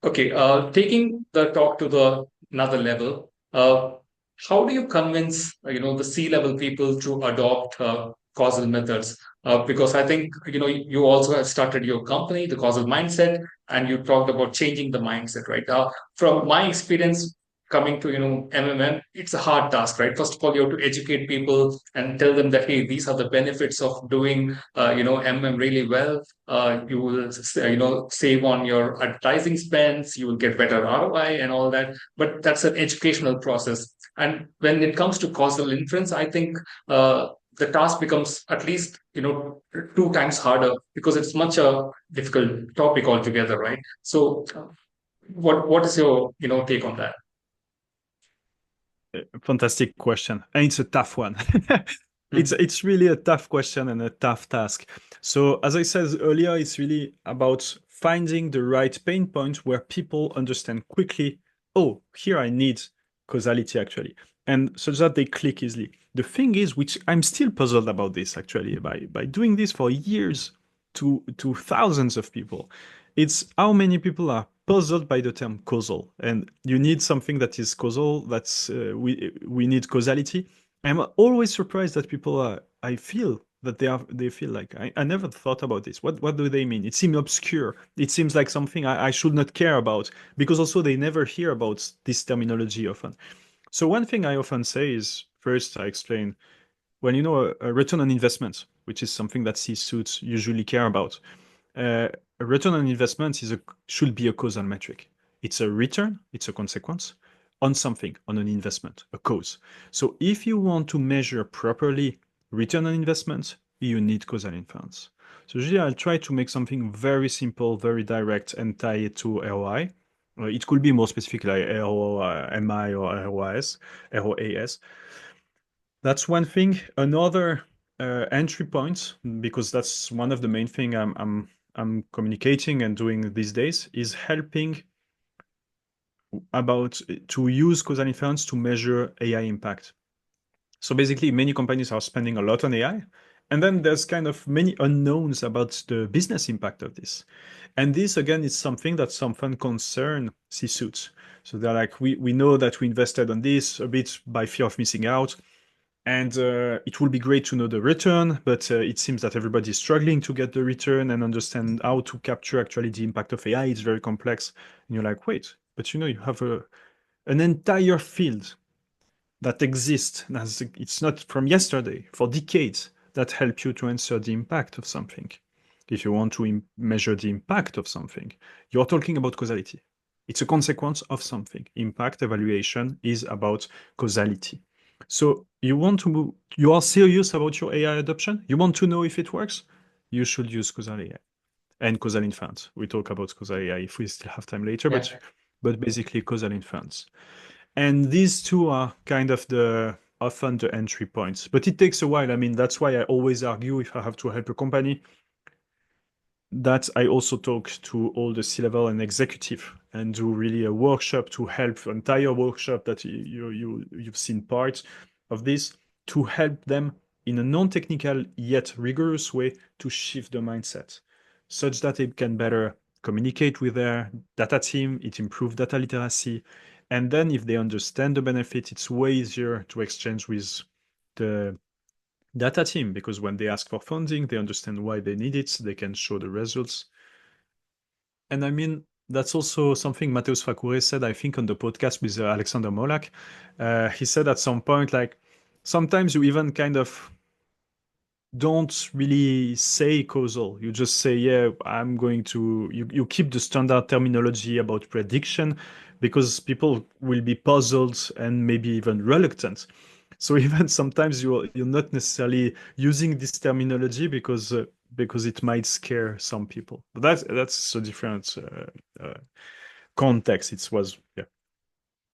Okay, taking the talk to the another level, how do you convince the C-level people to adopt causal methods? Because I think you also have started your company, the Causal Mindset, and you talked about changing the mindset, right? From my experience coming to MMM, it's a hard task, right? First of all, you have to educate people and tell them that hey, these are the benefits of doing MM really well. You will save on your advertising spends, you will get better ROI and all that, but that's an educational process. And when it comes to causal inference, I think the task becomes at least two times harder because it's much a difficult topic altogether, right? So what is your take on that? Fantastic question, and it's a tough one. it's Mhm. it's really a tough question and a tough task. So as I said earlier, it's really about finding the right pain point where people understand quickly, oh, here I need causality actually, and such that they click easily. The thing is, which I'm still puzzled about this actually, by doing this for years to thousands of people, it's how many people are puzzled by the term causal, and you need something that is causal. That's we need causality. I'm always surprised that people are. I feel that they feel like I never thought about this. What do they mean? It seems obscure. It seems like something I should not care about because also they never hear about this terminology often. So one thing I often say is first I explain when a return on investment, which is something that C-suits usually care about. A return on investment should be a causal metric. It's a return, it's a consequence on something, on an investment, a cause. So if you want to measure properly return on investment, you need causal inference. So usually I'll try to make something very simple, very direct, and tie it to ROI. It could be more specific like ROMI or ROAS, ROAS. That's one thing. Another entry point, because that's one of the main thing I'm communicating and doing these days, is helping about to use causal inference to measure AI impact. So basically, many companies are spending a lot on AI, and then there's kind of many unknowns about the business impact of this. And this again is something that often concern C-suits. So they're like, we know that we invested on this a bit by fear of missing out. And it will be great to know the return, but it seems that everybody is struggling to get the return and understand how to capture actually the impact of AI. It's very complex. And you're like, wait, but you have an entire field that exists. It's not from yesterday, for decades, that help you to answer the impact of something. If you want to measure the impact of something, you're talking about causality. It's a consequence of something. Impact evaluation is about causality. So you are serious about your AI adoption? You want to know if it works? You should use causal AI and causal inference. We talk about causal AI if we still have time later, Yeah. but basically causal inference. And these two are kind of the often the entry points. But it takes a while. I mean, that's why I always argue if I have to help a company, that I also talk to all the C-level and executive and do really a workshop to help entire workshop that you've seen parts of this to help them in a non-technical yet rigorous way to shift the mindset such that they can better communicate with their data team, it improves data literacy, and then if they understand the benefit, it's way easier to exchange with the data team because when they ask for funding, they understand why they need it, they can show the results. And I mean, that's also something Mateus Fakure said, I think, on the podcast with Alexander Molak. He said at some point, like, sometimes you even kind of don't really say causal. You just say, yeah, I'm going to, you keep the standard terminology about prediction because people will be puzzled and maybe even reluctant. So even sometimes you're not necessarily using this terminology because it might scare some people. But that's a different context. It was yeah.